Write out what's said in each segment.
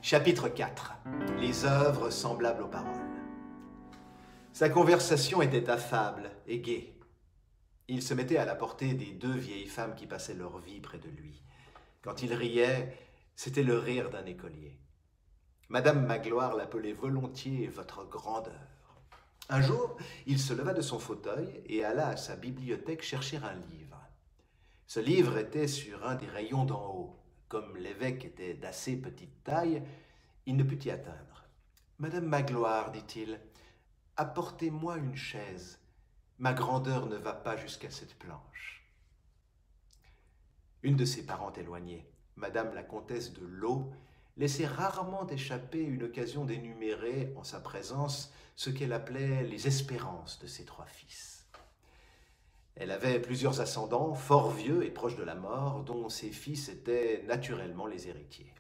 Chapitre 4. Les œuvres semblables aux paroles. Sa conversation était affable et gaie. Il se mettait à la portée des deux vieilles femmes qui passaient leur vie près de lui. Quand il riait, c'était le rire d'un écolier. Madame Magloire l'appelait volontiers « votre grandeur ». Un jour, il se leva de son fauteuil et alla à sa bibliothèque chercher un livre. Ce livre était sur un des rayons d'en haut. Comme l'évêque était d'assez petite taille, il ne put y atteindre. « Madame Magloire, dit-il, apportez-moi une chaise. Ma grandeur ne va pas jusqu'à cette planche. » Une de ses parentes éloignées, Madame la comtesse de Laux, laissait rarement échapper une occasion d'énumérer en sa présence ce qu'elle appelait les espérances de ses trois fils. Elle avait plusieurs ascendants, fort vieux et proches de la mort, dont ses fils étaient naturellement les héritiers.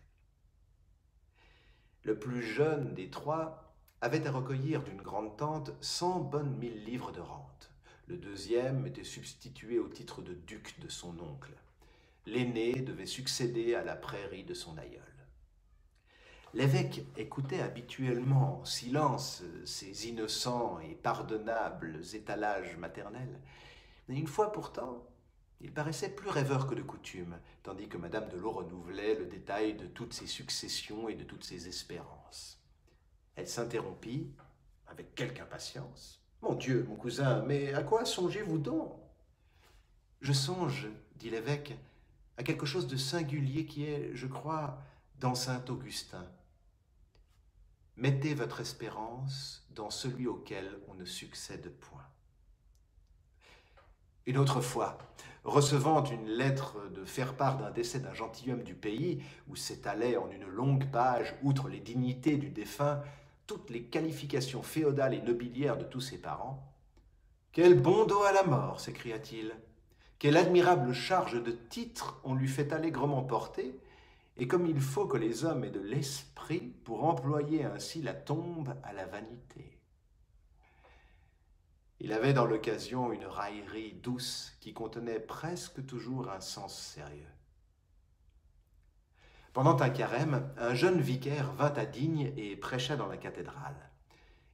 Le plus jeune des trois avait à recueillir d'une grande-tante 100 bonnes 1000 livres de rente. Le deuxième était substitué au titre de duc de son oncle. L'aîné devait succéder à la prairie de son aïeul. L'évêque écoutait habituellement en silence ces innocents et pardonnables étalages maternels. Mais une fois pourtant, il paraissait plus rêveur que de coutume, tandis que Madame de Laux renouvelait le détail de toutes ses successions et de toutes ses espérances. Elle s'interrompit, avec quelque impatience. « Mon Dieu, mon cousin, mais à quoi songez-vous donc ?»« Je songe, dit l'évêque, à quelque chose de singulier qui est, je crois, dans saint Augustin. Mettez votre espérance dans celui auquel on ne succède point. » Une autre fois, recevant une lettre de faire-part d'un décès d'un gentilhomme du pays, où s'étalaient en une longue page, outre les dignités du défunt, toutes les qualifications féodales et nobiliaires de tous ses parents, « Quel bon dos à la mort !» s'écria-t-il. « Quelle admirable charge de titres on lui fait allègrement porter, et comme il faut que les hommes aient de l'esprit pour employer ainsi la tombe à la vanité. » Il avait dans l'occasion une raillerie douce qui contenait presque toujours un sens sérieux. Pendant un carême, un jeune vicaire vint à Digne et prêcha dans la cathédrale.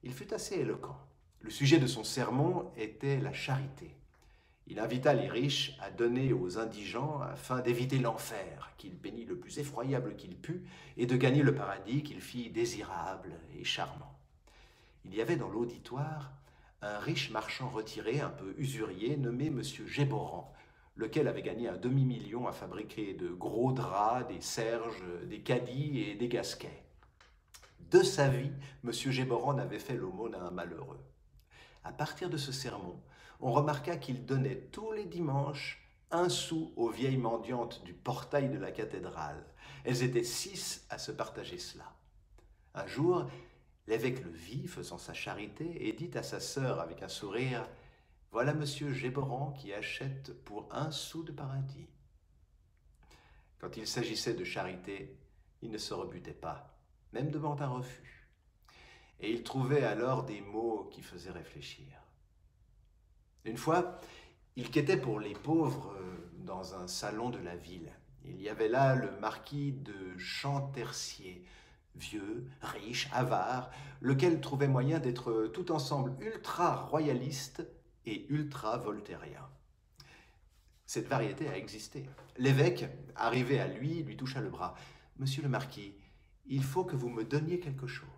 Il fut assez éloquent. Le sujet de son sermon était la charité. Il invita les riches à donner aux indigents afin d'éviter l'enfer, qu'il peignit le plus effroyable qu'il put, et de gagner le paradis qu'il fit désirable et charmant. Il y avait dans l'auditoire un riche marchand retiré, un peu usurier, nommé M. Géborand, lequel avait gagné un demi-million à fabriquer de gros draps, des serges, des cadis et des gasquets. De sa vie, M. Géborand n'avait fait l'aumône à un malheureux. À partir de ce sermon, on remarqua qu'il donnait tous les dimanches 1 sou aux vieilles mendiantes du portail de la cathédrale. Elles étaient 6 à se partager cela. Un jour, l'évêque le vit faisant sa charité et dit à sa sœur avec un sourire « Voilà monsieur Géborand qui achète pour 1 sou de paradis. » Quand il s'agissait de charité, il ne se rebutait pas, même devant un refus. Et il trouvait alors des mots qui faisaient réfléchir. Une fois, il quêtait pour les pauvres dans un salon de la ville. Il y avait là le marquis de Champtercier, vieux, riche, avare, lequel trouvait moyen d'être tout ensemble ultra-royaliste et ultra-voltairien. Cette variété a existé. L'évêque, arrivé à lui toucha le bras. « Monsieur le marquis, il faut que vous me donniez quelque chose. »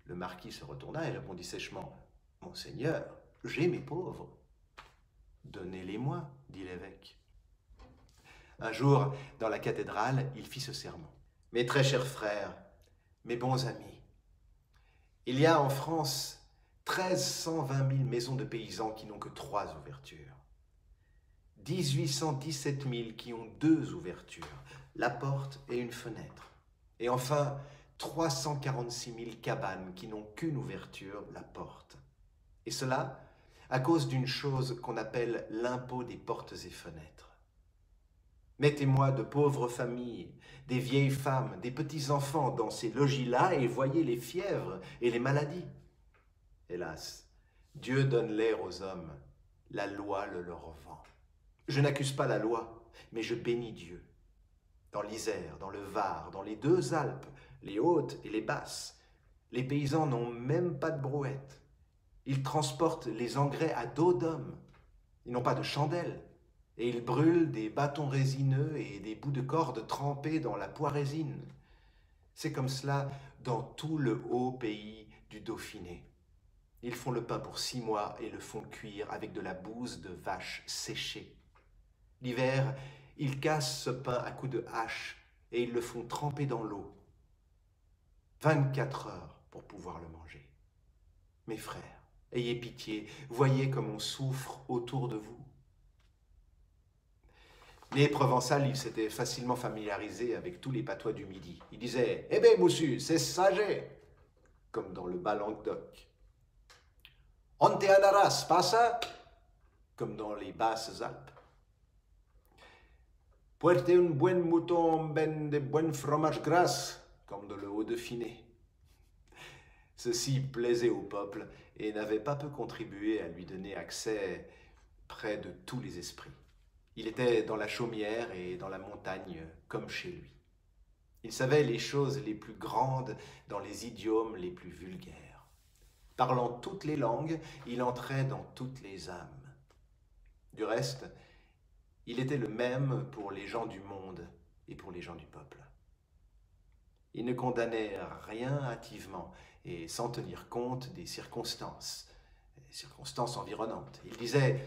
Le marquis se retourna et répondit sèchement « Monseigneur, j'ai mes pauvres. »« Donnez-les-moi, dit l'évêque. » Un jour, dans la cathédrale, il fit ce sermon. « Mes très chers frères, mes bons amis, il y a en France 1320 000 maisons de paysans qui n'ont que 3 ouvertures, 1817 000 qui ont 2 ouvertures, la porte et une fenêtre, et enfin 346 000 cabanes qui n'ont qu'une ouverture, la porte. Et cela à cause d'une chose qu'on appelle l'impôt des portes et fenêtres. Mettez-moi de pauvres familles, des vieilles femmes, des petits-enfants dans ces logis-là et voyez les fièvres et les maladies. Hélas, Dieu donne l'air aux hommes, la loi le leur vend. Je n'accuse pas la loi, mais je bénis Dieu. dans l'Isère, dans le Var, dans les deux Alpes, les hautes et les basses. Les paysans n'ont même pas de brouette. Ils transportent les engrais à dos d'homme. Ils n'ont pas de chandelle. Et ils brûlent des bâtons résineux et des bouts de corde trempés dans la poirésine. C'est comme cela dans tout le haut pays du Dauphiné. Ils font le pain pour 6 mois et le font cuire avec de la bouse de vache séchée. L'hiver, ils cassent ce pain à coups de hache et ils le font tremper dans l'eau. 24 heures pour pouvoir le manger. Mes frères, ayez pitié, voyez comme on souffre autour de vous. Les Provençals, ils s'étaient facilement familiarisés avec tous les patois du Midi. Ils disaient « Eh ben, monsieur, c'est sagé !» comme dans le bas Languedoc. « On te anaras, pas ça ?» comme dans les basses Alpes. « Puerte un buen mouton ben de buen fromage gras » comme dans le Haut-Dauphiné. Ceci plaisait au peuple et n'avait pas peu contribué à lui donner accès près de tous les esprits. Il était dans la chaumière et dans la montagne comme chez lui. Il savait les choses les plus grandes dans les idiomes les plus vulgaires. Parlant toutes les langues, il entrait dans toutes les âmes. Du reste, il était le même pour les gens du monde et pour les gens du peuple. Il ne condamnait rien hâtivement et sans tenir compte des circonstances environnantes. Il disait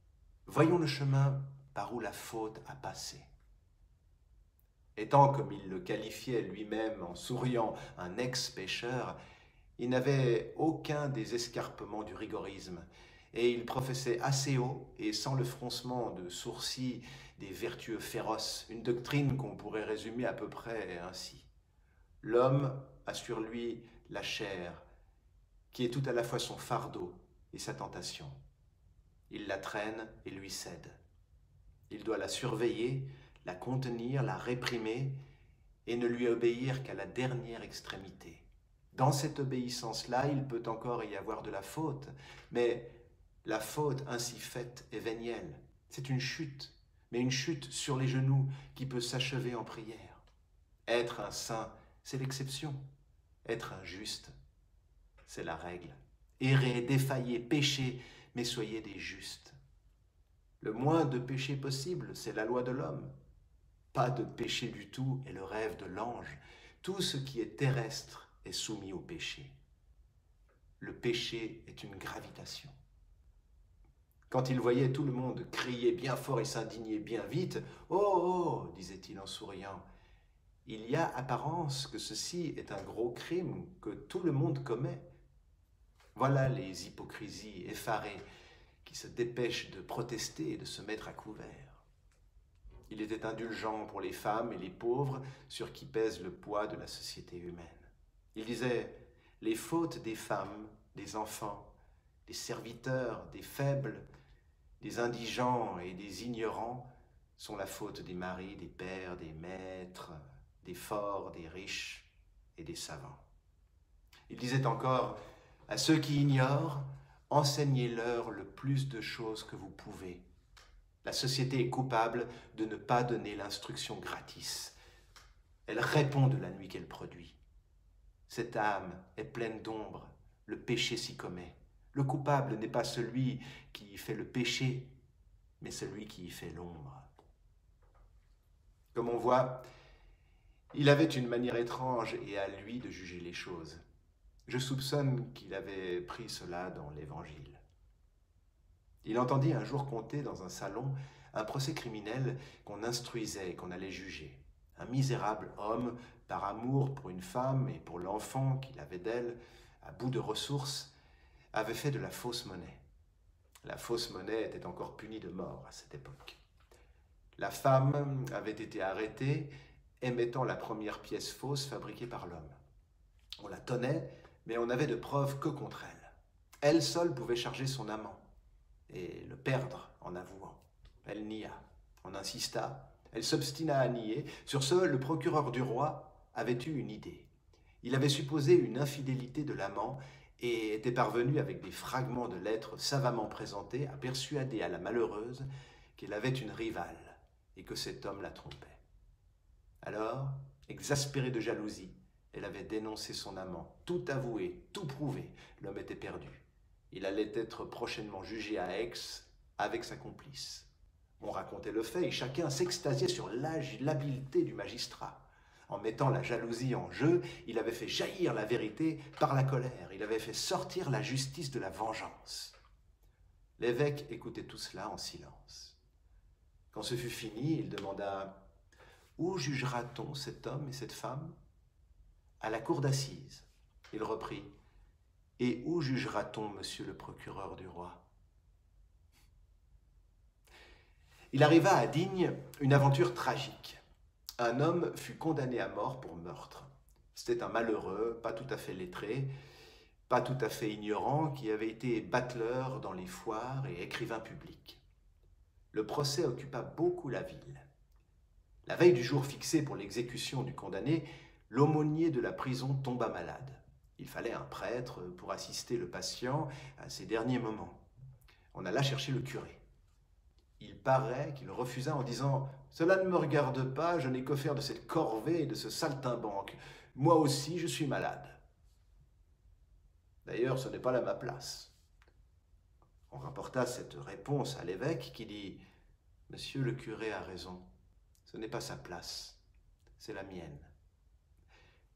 « Voyons le chemin par où la faute a passé. » Étant, comme il le qualifiait lui-même en souriant, un ex-pécheur, il n'avait aucun des escarpements du rigorisme, et il professait assez haut et sans le froncement de sourcils des vertueux féroces, une doctrine qu'on pourrait résumer à peu près ainsi. L'homme a sur lui la chair, qui est tout à la fois son fardeau et sa tentation. Il la traîne et lui cède. Il doit la surveiller, la contenir, la réprimer et ne lui obéir qu'à la dernière extrémité. Dans cette obéissance-là, il peut encore y avoir de la faute, mais la faute ainsi faite est vénielle. C'est une chute, mais une chute sur les genoux qui peut s'achever en prière. Être un saint, c'est l'exception. Être un juste, c'est la règle. Errez, défaillez, péchez, mais soyez des justes. Le moins de péché possible, c'est la loi de l'homme. Pas de péché du tout est le rêve de l'ange. Tout ce qui est terrestre est soumis au péché. Le péché est une gravitation. Quand il voyait tout le monde crier bien fort et s'indigner bien vite, « Oh, oh !» disait-il en souriant, « il y a apparence que ceci est un gros crime que tout le monde commet. Voilà les hypocrisies effarées qui se dépêchent de protester et de se mettre à couvert. » Il était indulgent pour les femmes et les pauvres sur qui pèse le poids de la société humaine. Il disait « Les fautes des femmes, des enfants, des serviteurs, des faibles, des indigents et des ignorants sont la faute des maris, des pères, des maîtres, des forts, des riches et des savants. » Il disait encore « À ceux qui ignorent, enseignez-leur le plus de choses que vous pouvez. La société est coupable de ne pas donner l'instruction gratis. Elle répond de la nuit qu'elle produit. Cette âme est pleine d'ombre, le péché s'y commet. Le coupable n'est pas celui qui y fait le péché, mais celui qui y fait l'ombre. » Comme on voit, il avait une manière étrange et à lui de juger les choses. Je soupçonne qu'il avait pris cela dans l'Évangile. Il entendit un jour conter dans un salon un procès criminel qu'on instruisait et qu'on allait juger. Un misérable homme, par amour pour une femme et pour l'enfant qu'il avait d'elle, à bout de ressources, avait fait de la fausse monnaie. La fausse monnaie était encore punie de mort à cette époque. La femme avait été arrêtée émettant la première pièce fausse fabriquée par l'homme. On la tenait, mais on n'avait de preuves que contre elle. Elle seule pouvait charger son amant et le perdre en avouant. Elle nia, on insista, elle s'obstina à nier. Sur ce, le procureur du roi avait eu une idée. Il avait supposé une infidélité de l'amant et était parvenu, avec des fragments de lettres savamment présentés, à persuader à la malheureuse qu'elle avait une rivale et que cet homme la trompait. Alors, exaspérée de jalousie, elle avait dénoncé son amant, tout avoué, tout prouvé. L'homme était perdu. Il allait être prochainement jugé à Aix avec sa complice. On racontait le fait et chacun s'extasiait sur l'habileté du magistrat. En mettant la jalousie en jeu, il avait fait jaillir la vérité par la colère. Il avait fait sortir la justice de la vengeance. L'évêque écoutait tout cela en silence. Quand ce fut fini, il demanda « Où jugera-t-on cet homme et cette femme ?»« À la cour d'assises. » Il reprit « Et où jugera-t-on monsieur le procureur du roi ?» Il arriva à Digne une aventure tragique. Un homme fut condamné à mort pour meurtre. C'était un malheureux, pas tout à fait lettré, pas tout à fait ignorant, qui avait été bateleur dans les foires et écrivain public. Le procès occupa beaucoup la ville. La veille du jour fixé pour l'exécution du condamné, l'aumônier de la prison tomba malade. Il fallait un prêtre pour assister le patient à ses derniers moments. On alla chercher le curé. Il paraît qu'il refusa en disant « Cela ne me regarde pas, je n'ai qu'à faire de cette corvée et de ce saltimbanque. Moi aussi, je suis malade. D'ailleurs, ce n'est pas là ma place. » On rapporta cette réponse à l'évêque qui dit « Monsieur le curé a raison, ce n'est pas sa place, c'est la mienne. »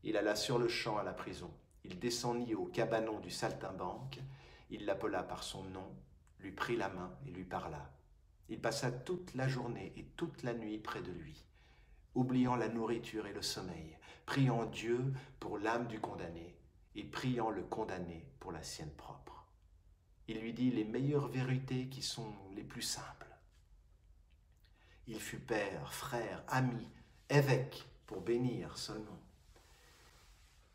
Il alla sur-le-champ à la prison. Il descendit au cabanon du saltimbanque. Il l'appela par son nom, lui prit la main et lui parla. Il passa toute la journée et toute la nuit près de lui, oubliant la nourriture et le sommeil, priant Dieu pour l'âme du condamné et priant le condamné pour la sienne propre. Il lui dit les meilleures vérités qui sont les plus simples. Il fut père, frère, ami, évêque pour bénir son nom.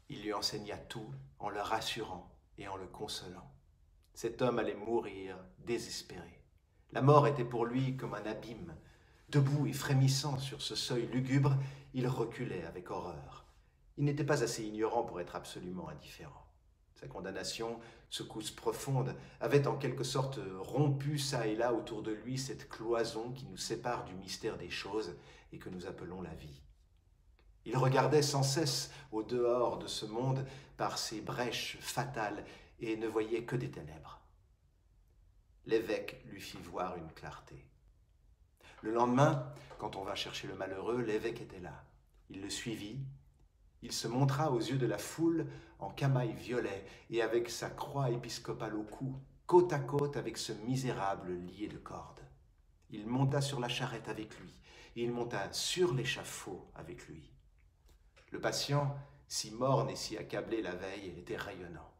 Il lui enseigna tout en le rassurant et en le consolant. Cet homme allait mourir désespéré. La mort était pour lui comme un abîme. Debout et frémissant sur ce seuil lugubre, il reculait avec horreur. Il n'était pas assez ignorant pour être absolument indifférent. Sa condamnation, secousse profonde, avait en quelque sorte rompu çà et là autour de lui cette cloison qui nous sépare du mystère des choses et que nous appelons la vie. Il regardait sans cesse au dehors de ce monde par ces brèches fatales et ne voyait que des ténèbres. L'évêque lui fit voir une clarté. Le lendemain, quand on vint chercher le malheureux, l'évêque était là. Il le suivit. Il se montra aux yeux de la foule en camail violet et avec sa croix épiscopale au cou, côte à côte avec ce misérable lié de cordes. Il monta sur la charrette avec lui et il monta sur l'échafaud avec lui. Le patient, si morne et si accablé la veille, était rayonnant.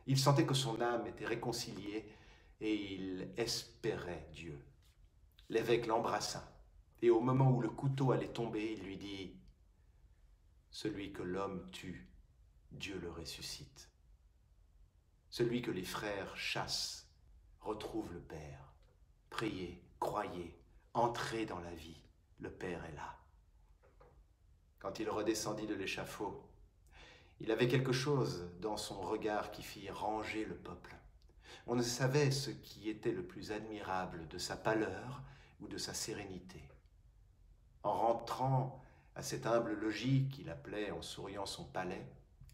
Il sentait que son âme était réconciliée et il espérait Dieu. L'évêque l'embrassa, et au moment où le couteau allait tomber, il lui dit « Celui que l'homme tue, Dieu le ressuscite. Celui que les frères chassent, retrouve le Père. Priez, croyez, entrez dans la vie, le Père est là. » Quand il redescendit de l'échafaud, il avait quelque chose dans son regard qui fit ranger le peuple. On ne savait ce qui était le plus admirable de sa pâleur ou de sa sérénité. En rentrant à cet humble logis qu'il appelait en souriant son palais,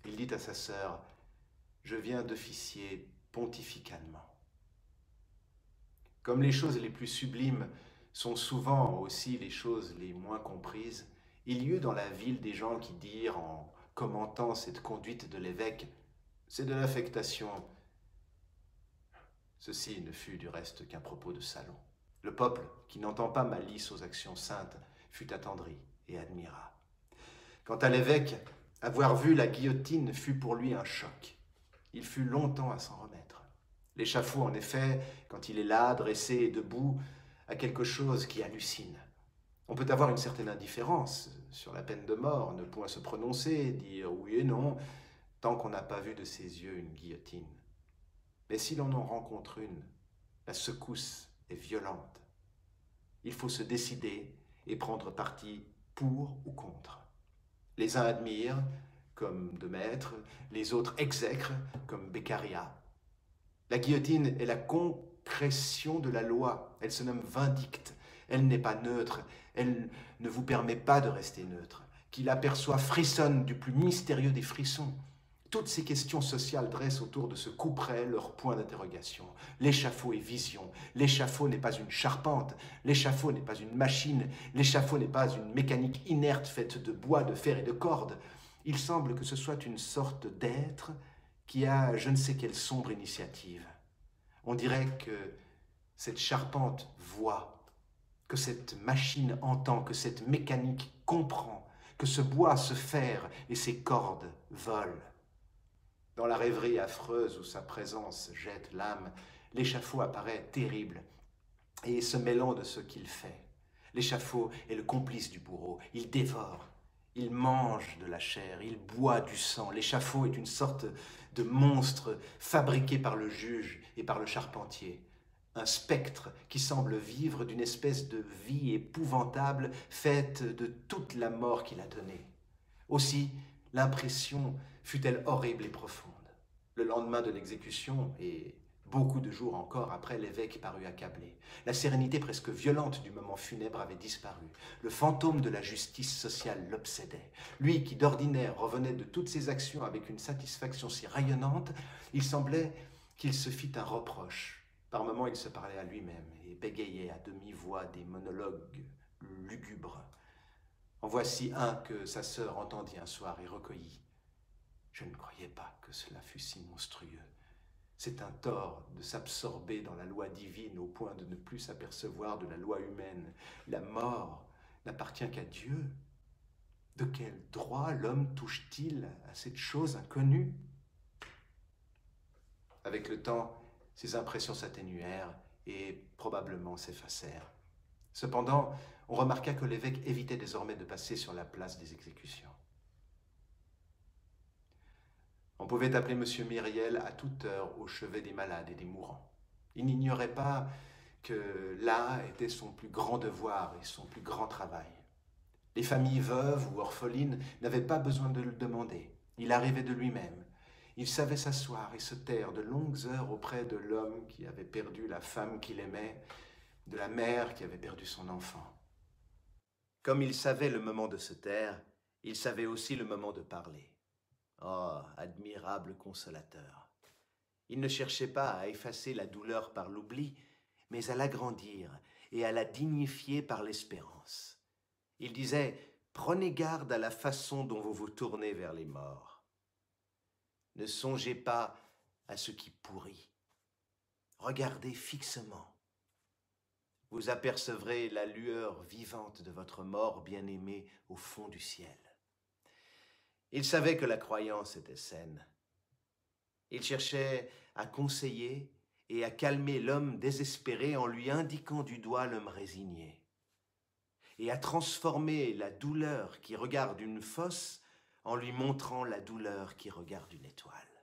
il dit à sa sœur « Je viens d'officier pontificalement. » Comme les choses les plus sublimes sont souvent aussi les choses les moins comprises, il y eut dans la ville des gens qui dirent, en commentant cette conduite de l'évêque, « C'est de l'affectation. » Ceci ne fut du reste qu'un propos de salon. Le peuple, qui n'entend pas malice aux actions saintes, fut attendri et admira. Quant à l'évêque, avoir vu la guillotine fut pour lui un choc. Il fut longtemps à s'en remettre. L'échafaud, en effet, quand il est là, dressé et debout, a quelque chose qui hallucine. On peut avoir une certaine indifférence sur la peine de mort, ne point se prononcer, dire oui et non, tant qu'on n'a pas vu de ses yeux une guillotine. Mais si l'on en rencontre une, la secousse est violente. Il faut se décider et prendre parti pour ou contre. Les uns admirent, comme de Maistre, les autres exècrent, comme Beccaria. La guillotine est la concrétion de la loi, elle se nomme vindicte, elle n'est pas neutre, elle ne vous permet pas de rester neutre. qu'il aperçoit frissonnent du plus mystérieux des frissons. Toutes ces questions sociales dressent autour de ce couperet leur point d'interrogation. L'échafaud est vision. L'échafaud n'est pas une charpente. L'échafaud n'est pas une machine. L'échafaud n'est pas une mécanique inerte faite de bois, de fer et de cordes. Il semble que ce soit une sorte d'être qui a je ne sais quelle sombre initiative. On dirait que cette charpente voit, que cette machine entend, que cette mécanique comprend, que ce bois se fer et ses cordes volent. Dans la rêverie affreuse où sa présence jette l'âme, l'échafaud apparaît terrible et se mêlant de ce qu'il fait. L'échafaud est le complice du bourreau, il dévore, il mange de la chair, il boit du sang. L'échafaud est une sorte de monstre fabriqué par le juge et par le charpentier. Un spectre qui semble vivre d'une espèce de vie épouvantable faite de toute la mort qu'il a donnée. Aussi, l'impression fut-elle horrible et profonde. Le lendemain de l'exécution, et beaucoup de jours encore après, l'évêque parut accablé. La sérénité presque violente du moment funèbre avait disparu. Le fantôme de la justice sociale l'obsédait. Lui qui d'ordinaire revenait de toutes ses actions avec une satisfaction si rayonnante, il semblait qu'il se fît un reproche. Par moments, il se parlait à lui-même et bégayait à demi-voix des monologues lugubres. En voici un que sa sœur entendit un soir et recueillit. Je ne croyais pas que cela fût si monstrueux. C'est un tort de s'absorber dans la loi divine au point de ne plus s'apercevoir de la loi humaine. La mort n'appartient qu'à Dieu. De quel droit l'homme touche-t-il à cette chose inconnue? Avec le temps, ces impressions s'atténuèrent et probablement s'effacèrent. Cependant, on remarqua que l'évêque évitait désormais de passer sur la place des exécutions. On pouvait appeler M. Myriel à toute heure au chevet des malades et des mourants. Il n'ignorait pas que là était son plus grand devoir et son plus grand travail. Les familles veuves ou orphelines n'avaient pas besoin de le demander. Il arrivait de lui-même. Il savait s'asseoir et se taire de longues heures auprès de l'homme qui avait perdu la femme qu'il aimait, de la mère qui avait perdu son enfant. Comme il savait le moment de se taire, il savait aussi le moment de parler. Oh, admirable consolateur! Il ne cherchait pas à effacer la douleur par l'oubli, mais à l'agrandir et à la dignifier par l'espérance. Il disait « Prenez garde à la façon dont vous vous tournez vers les morts. Ne songez pas à ce qui pourrit. Regardez fixement. Vous apercevrez la lueur vivante de votre mort bien-aimé au fond du ciel. » Il savait que la croyance était saine. Il cherchait à conseiller et à calmer l'homme désespéré en lui indiquant du doigt l'homme résigné, et à transformer la douleur qui regarde une fosse en lui montrant la douleur qui regarde une étoile.